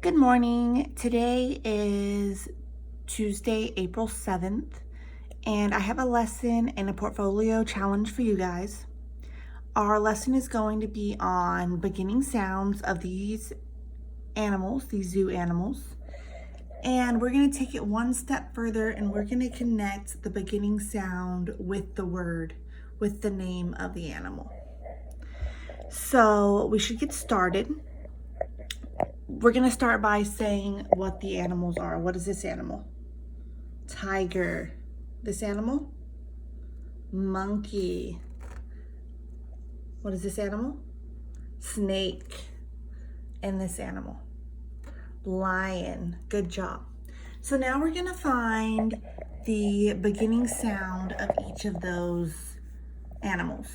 Good morning. Today is Tuesday, April 7th, and I have a lesson and a portfolio challenge for you guys. Our lesson is going to be on beginning sounds of these animals, these zoo animals, and we're going to take it one step further and we're going to connect the beginning sound with the word, with the name of the animal. So we should get started. We're going to start by saying what the animals are. What is this animal? Tiger. This animal? Monkey. What is this animal? Snake. And this animal? Lion. Good job. So now we're going to find the beginning sound of each of those animals.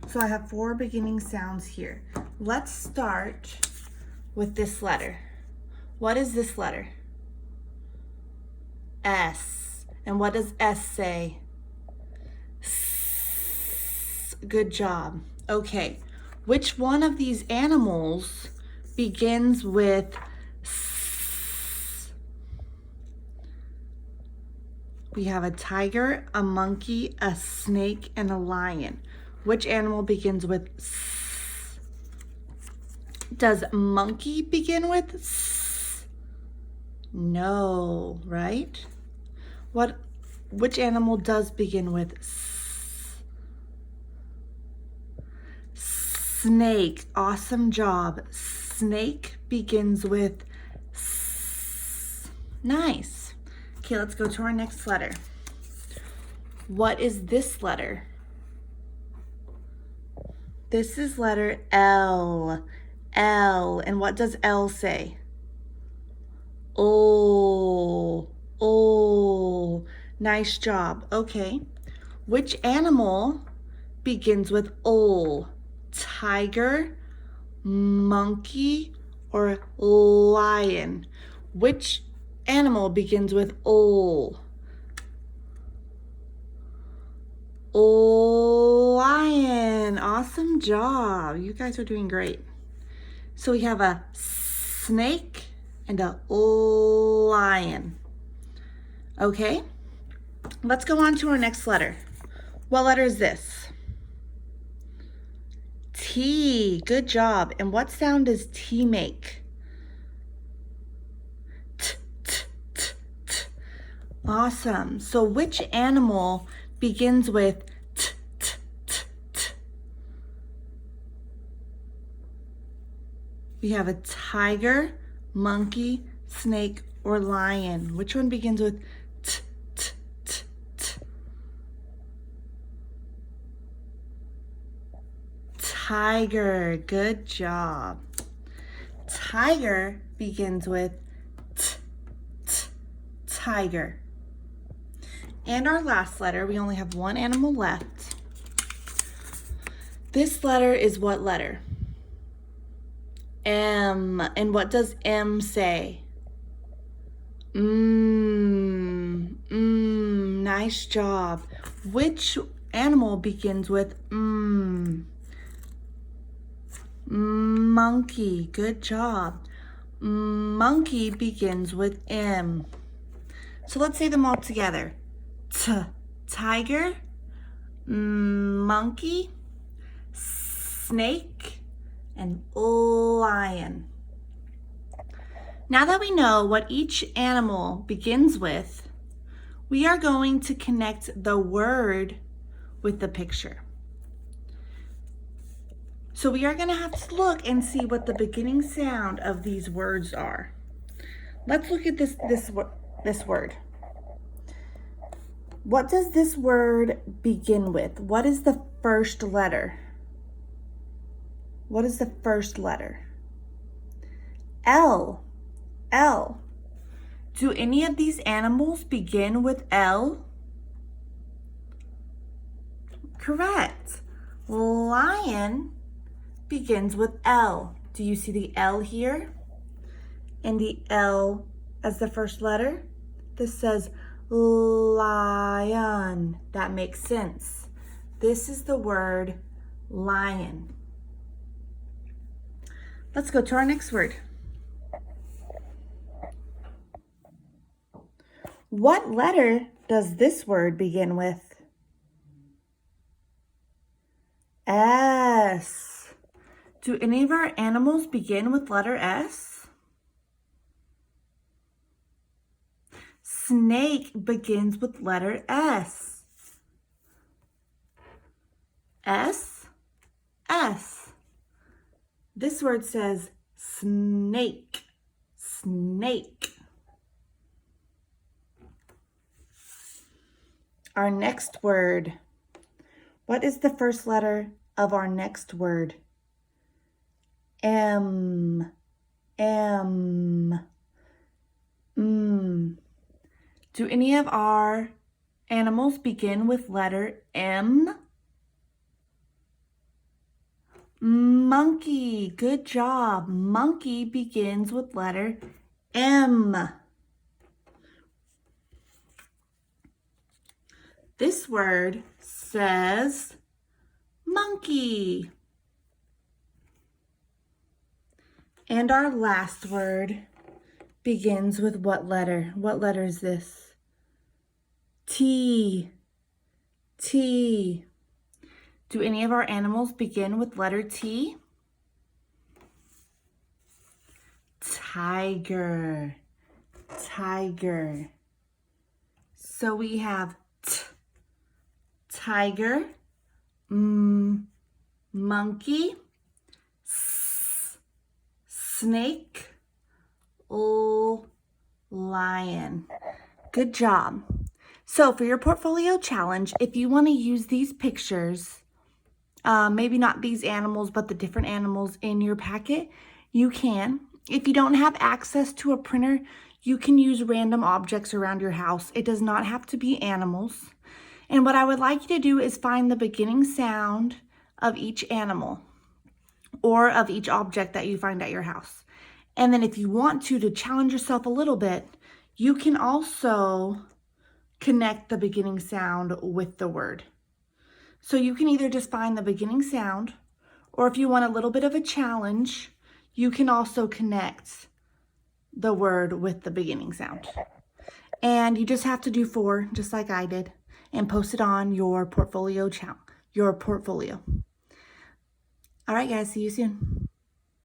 So I have 4 beginning sounds here. Let's start with this letter. What is this letter? S. And what does S say? S. Good job. Okay. Which one of these animals begins with S? We have a tiger, a monkey, a snake, and a lion. Which animal begins with S? Does monkey begin with S? No, right? Which animal does begin with S? Snake. Awesome job. Snake begins with S. Nice. Okay, let's go to our next letter. What is this letter? This is letter L. L. And what does L say? Oh. Oh. Nice job. Okay. Which animal begins with O? Tiger, monkey, or lion? Which animal begins with O? Lion. Awesome job. You guys are doing great. So we have a snake and a lion. Okay, let's go on to our next letter. What letter is this? T. Good job. And what sound does T make? T, t, t, t. Awesome. So which animal begins with t, t, t, t? We have a tiger, monkey, snake, or lion. Which one begins with t, t, t, t? Tiger. Good job. Tiger begins with t, t, tiger. And our last letter, we only have one animal left. This letter is what letter? M. And what does M say? Nice job. Which animal begins with Monkey. Good job. Monkey begins with M. So let's say them all together. Tiger, monkey, snake, and lion. Now that we know what each animal begins with, we are going to connect the word with the picture. So we are going to have to look and see what the beginning sound of these words are. Let's look at this word. What does this word begin with? What is the first letter? What is the first letter? L. L. Do any of these animals begin with L? Correct. Lion begins with L. Do you see the L here? And the L as the first letter? This says lion. That makes sense. This is the word lion. Let's go to our next word. What letter does this word begin with? S. Do any of our animals begin with letter S? Snake begins with letter S. S, S. This word says snake, snake. Our next word. What is the first letter of our next word? M, M, M. Do any of our animals begin with letter M? Monkey, good job. Monkey begins with letter M. This word says monkey. And our last word begins with what letter? What letter is this? T. T. Do any of our animals begin with letter T? Tiger. Tiger. So we have T. Tiger. Monkey. S. Snake. Lion. Good job. So for your portfolio challenge, if you want to use these pictures, maybe not these animals, but the different animals in your packet, you can. If you don't have access to a printer, you can use random objects around your house. It does not have to be animals. And what I would like you to do is find the beginning sound of each animal or of each object that you find at your house. And then if you want to challenge yourself a little bit, you can also connect the beginning sound with the word. So you can either just find the beginning sound, or if you want a little bit of a challenge, you can also connect the word with the beginning sound. And you just have to do 4, just like I did, and post it on your portfolio. All right, guys, see you soon.